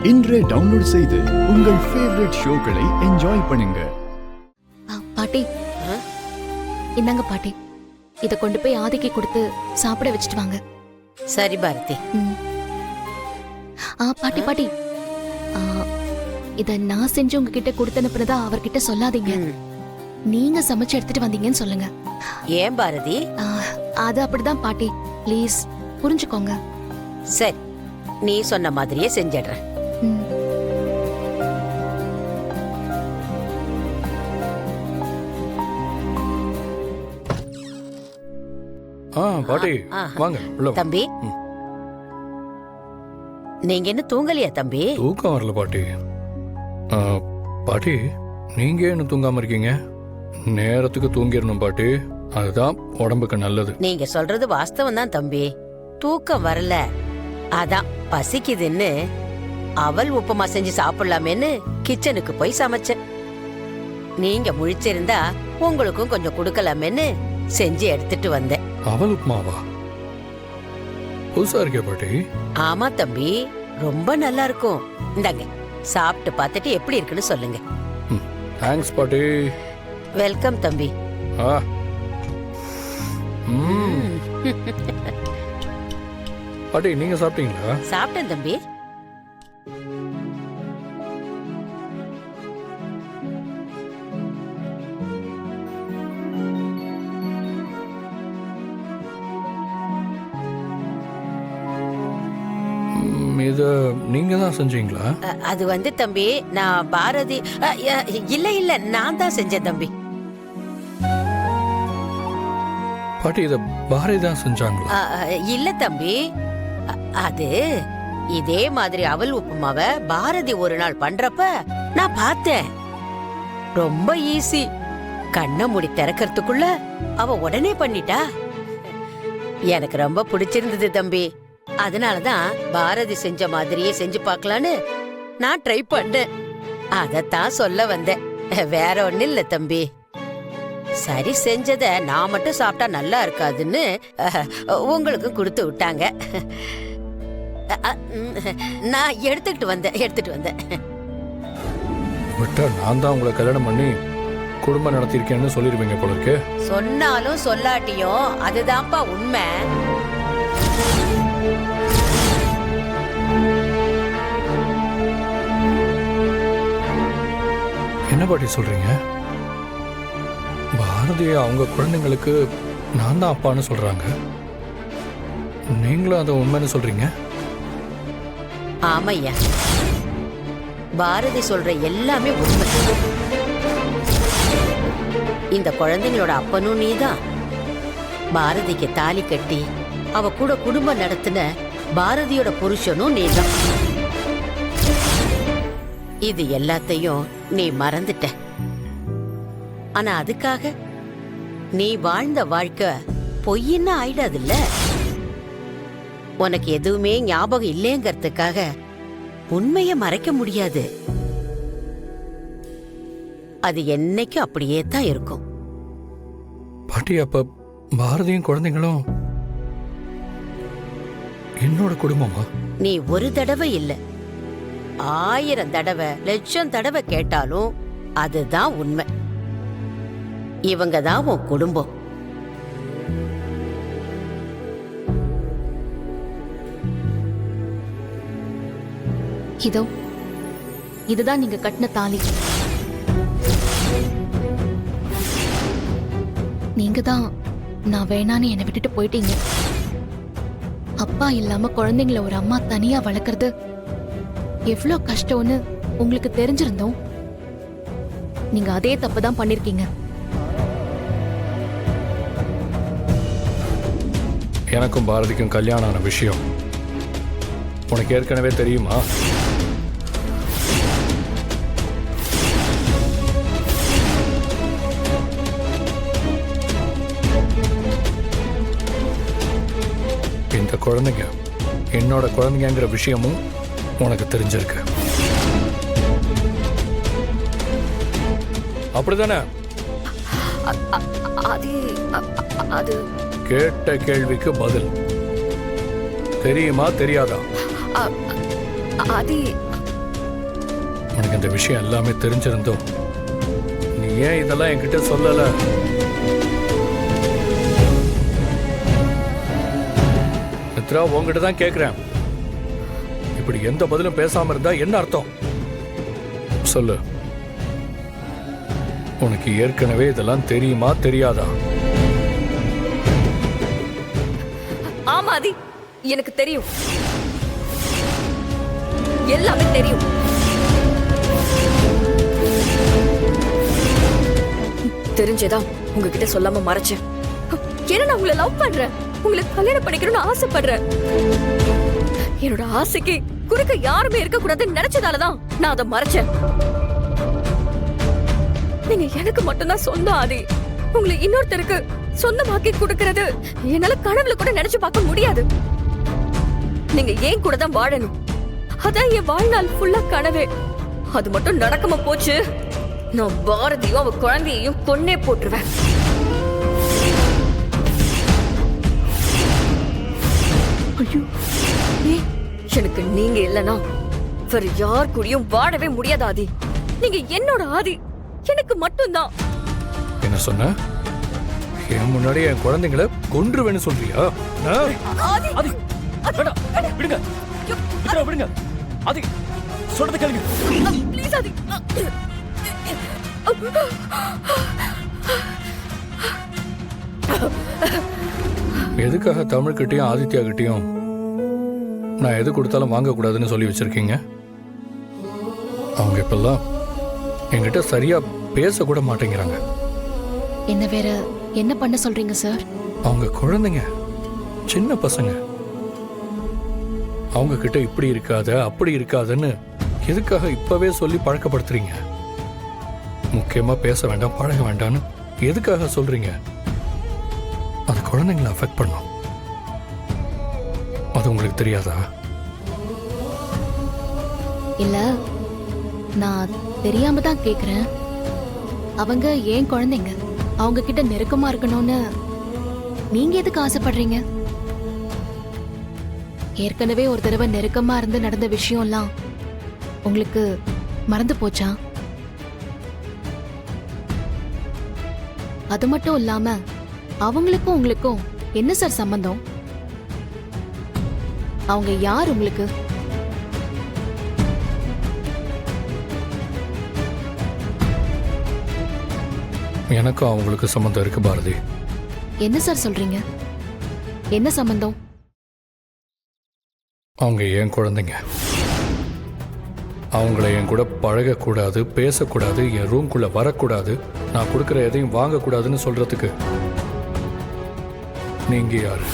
இன்றே டவுன்லோட் செய்து உங்கள் ஃபேவரட் ஷோக்களை என்ஜாய் பண்ணுங்க. பாட்டி, இந்தாங்க பாட்டி, இத கொண்டு போய் ஆதிக்கு கொடுத்து சாப்பிட வச்சுட்டு வாங்க. சரி பாரதி. பாட்டி பாட்டி, இத நான் செஞ்சு உங்ககிட்ட கொடுத்து அனுப்புனதா அவர்கிட்ட சொல்லாதீங்க. நீங்க சமைச்சு எடுத்துட்டு வந்தீங்கன்னு சொல்லுங்க. ஏன் பாரதி? அது அப்படிதான் பாட்டி, ப்ளீஸ் புரிஞ்சுக்கோங்க. சரி, நீ சொன்ன மாதிரியே செஞ்சிடுறேன். பாட்டி வாங்க உள்ள. தம்பி, நீங்க என்ன தூங்கலையா தம்பி? தூக்கம் வரல பாட்டி. பாட்டி, நீங்க என்ன தூங்காம இருக்கீங்க? நேரத்துக்கு தூங்கிடணும் பாட்டி, அதுதான் உடம்புக்கு நல்லது. நீங்க சொல்றது வாஸ்தவம் தான் தம்பி. தூக்கம் வரல, அதான் பசிக்குதுன்னு அவல் உப்புமா செஞ்சு சாப்பிடலாமேன்னு கிச்சனுக்கு போய் சமைச்சேன். நீங்க முழிச்சிருந்தா உங்களுக்கும் கொஞ்சம் கொடுக்கலாமேன்னு செஞ்சு எடுத்துட்டு வந்தேன். அவல் உப்புமாவா? புதுசா இருக்கே பாட்டி. ஆமா தம்பி, ரொம்ப நல்லா இருக்கும். இந்தாங்க, சாப்பிட்டு பார்த்துட்டு எப்படி இருக்குன்னு சொல்லுங்க. தேங்க்ஸ் பாட்டி. வெல்கம் தம்பி. பாட்டி, நீங்க சாப்பிட்டீங்களா? சாப்பிட்டேன் தம்பி. இத நீங்க தான் செஞ்சீங்களா? அது வந்து தம்பி, நான் பாரதி இல்ல இல்ல நான் தான் செஞ்சேன் தம்பி. பாட்டி, இத பாரதி தான் செஞ்சாங்களா? இல்ல தம்பி, அது இதே மாதிரி அவல் உப்புமாவை பாரதி ஒரு நாள் பண்றப்ப நான் பார்த்தேன். ரொம்ப ஈஸி. கண்ணை மூடி திறக்கிறதுக்குள்ள அவ உடனே பண்ணிட்டா. எனக்கு ரொம்ப பிடிச்சிருந்தது தம்பி. அதனாலதான் பாரதி செஞ்ச மாதிரியே செஞ்சு பார்க்கலான்னு நான் ட்ரை பண்ணேன். அதத்தான் சொல்ல வந்தேன், வேற ஒண்ணு இல்ல தம்பி. சரி, செஞ்சத நான் மட்டும் சாப்பிட்டா நல்லா இருக்காதுன்னு உங்களுக்கு கொடுத்து விட்டாங்க. நான் எடுத்துட்டு வந்தேன். விட்டா நான் தான் உங்களை கல்யாணம் பண்ணி குடும்பம் நடத்திருக்கேன்னு சொல்லிருவீங்க போல இருக்கு. சொன்னாலும் சொல்லாட்டியும் அதுதான்ப்பா உண்மை. என்ன பாட்டி சொல்றீங்க? பாரதிய அவங்க குழந்தைங்களுக்கு நான் தான் அப்பான்னு சொல்றாங்க, நீங்களும் அதை உண்மைன்னு சொல்றீங்க? ஆமையா, பாரதி சொல்ற எல்லாமே உண்மை. இந்த குழந்தைங்களோட அப்பனும் நீதான். பாரதிக்கு தாலி கட்டி அவ கூட குடும்பம் நடத்தின பாரதியோட புருஷனும் நீதான். இது எல்லாத்தையும் நீ மறந்துட்ட. ஆனா அதுக்காக நீ வாழ்ந்த வாழ்க்கை பொய்ன்னு ஆயிடாதுல்ல. உனக்கு எதுவுமே ஞாபகம் இல்லைங்கிறதுக்காக உண்மையை மறைக்க முடியாது. அது என்னைக்கும் அப்படியே தான் இருக்கும். பாட்டி, அப்ப பாரதியும் குழந்தைங்களும் என்னோட குடும்பமா? நீ ஒரு தடவை இல்ல, 1000 தடவை, 1,00,000 தடவை கேட்டாலும் அதுதான் உண்மை. இவங்க தான் உன் குடும்பம். இதோ இதுதான் நீங்க கட்டின தாலி. நீங்க தான் நான் வேணான்னு என்னை விட்டுட்டு போயிட்டீங்க. அப்பா இல்லாம குழந்தைங்கள ஒரு அம்மா தனியா வளர்க்கறது எவ்வளவு கஷ்டம்னு உங்களுக்கு தெரிஞ்சிருந்தோம் நீங்க அதே தப்புதான் பண்ணிருக்கீங்க. எனக்கும் பாரதிக்கும் கல்யாணம் ஆன விஷயம் உனக்கு ஏற்கனவே தெரியுமா? இந்த குழந்தைங்க என்னோட குழந்தைங்கிற விஷயமும் உனக்கு தெரிஞ்சிருக்கு, அப்படிதானே? அது கேட்ட கேள்விக்கு பதில் தெரியுமா தெரியாதா? அது உனக்கு இந்த விஷயம் எல்லாமே தெரிஞ்சிருந்தோம் நீ ஏன் இதெல்லாம் என்கிட்ட சொல்லல? மித்ரா, உங்ககிட்ட தான் கேட்கிறேன். இப்படி எந்த பதிலும் பேசாம இருந்தா என்ன அர்த்தம் சொல்லு. உனக்கு ஏற்கனவே இதெல்லாம் தெரியுமா தெரியாதா? ஆமா ஆதி, எனக்கு தெரியும், எல்லாமே தெரியும். தெரிஞ்சேதான் உங்ககிட்ட சொல்லாம மறைச்சேன். ஏன்னா நான் உங்களை லவ் பண்றேன், உங்களை கல்யாணம் பண்ணிக்கணும்னு ஆசைப்படுறேன். என்னோட ஆசைக்கு குறுக்க யாருமே இருக்க கூடாதுன்னு நினைச்சதாலதான் நான் அதை மறைச்சேன். நீங்க எனக்கு மட்டும்தான் சொந்தம் ஆதி. உங்களை இன்னொருத்தருக்கு சொந்தமாக்கி கொடுக்கறது என்னால கனவுல கூட நினைச்சு பார்க்க முடியாது. நீங்க ஏன் கூட தான் வாழணும், அதான் என் வாழ்நாள் ஃபுல்லா கனவே. அது மட்டும் நடக்காம போச்சு, நான் பாரதியும் அவ குழந்தையையும் கொன்னே போட்டுருவேன். ஐயோ, எனக்கு நீங்க இல்லனா வேற யார் கூடயும் வாழவே முடியாது ஆதி. நீங்க என்னோட ஆதி, எனக்கு மட்டும்தான். என்ன சொன்ன? என் முன்னாடி என் குழந்தைங்களை கொன்றுவேன்னு சொல்றியா? ஆதி, ஆதி, வேண்டாம், விடுங்க. மித்ரா, விடுங்க. ஆதி, சொல்றத கேளுங்க. ப்ளீஸ் ஆதி. எதுக்காக தமிழ் கிட்டையும் ஆதித்யா கிட்டையும் நான் எது கொடுத்தாலும் வாங்கக்கூடாதுன்னு சொல்லி வச்சிருக்கீங்க? அவங்க இப்பெல்லாம் என்கிட்ட சரியா பேச கூட மாட்டேங்கிறாங்க. என்ன வேற என்ன பண்ண சொல்றீங்க சார்? அவங்க குழந்தைங்க, சின்ன பசங்க. அவங்க கிட்ட இப்படி இருக்காத அப்படி இருக்காதுன்னு எதுக்காக இப்பவே சொல்லி பழக்கப்படுத்துறீங்க? முக்கியமா பேச வேண்டாம் பழக வேண்டாம்னு எதுக்காக சொல்றீங்க? அது குழந்தைங்களை அஃபெக்ட் பண்ணும். அது உங்களுக்கு தெரியாதா? இல்ல, நான் தெரியாம தான் கேக்குறேன். அவங்க ஏன் குழந்தைங்க, அவங்க கிட்ட நெருக்கமா இருக்கணும்னு நீங்க எதுக்கு ஆசைப்படுறீங்க? ஏற்கனவே ஒரு தடவை நெருக்கமா இருந்து நடந்த விஷயம்லாம் உங்களுக்கு மறந்து போச்சா? அது மட்டும் இல்லாம அவங்களுக்கும் உங்களுக்கும் என்ன சார் சம்பந்தம்? அவங்க யார் உங்களுக்கு? எனக்கும் அவங்களுக்கு சம்மந்தம் இருக்கு பாரதி. என்ன சார் சொல்றீங்க? என்ன சம்பந்தம்? அவங்க என் குழந்தைங்க. அவங்கள என் கூட பழகக்கூடாது, பேசக்கூடாது, என் ரூம்குள்ள வரக்கூடாது, நான் கொடுக்குற எதையும் வாங்கக்கூடாதுன்னு சொல்றதுக்கு நீங்க யாரு?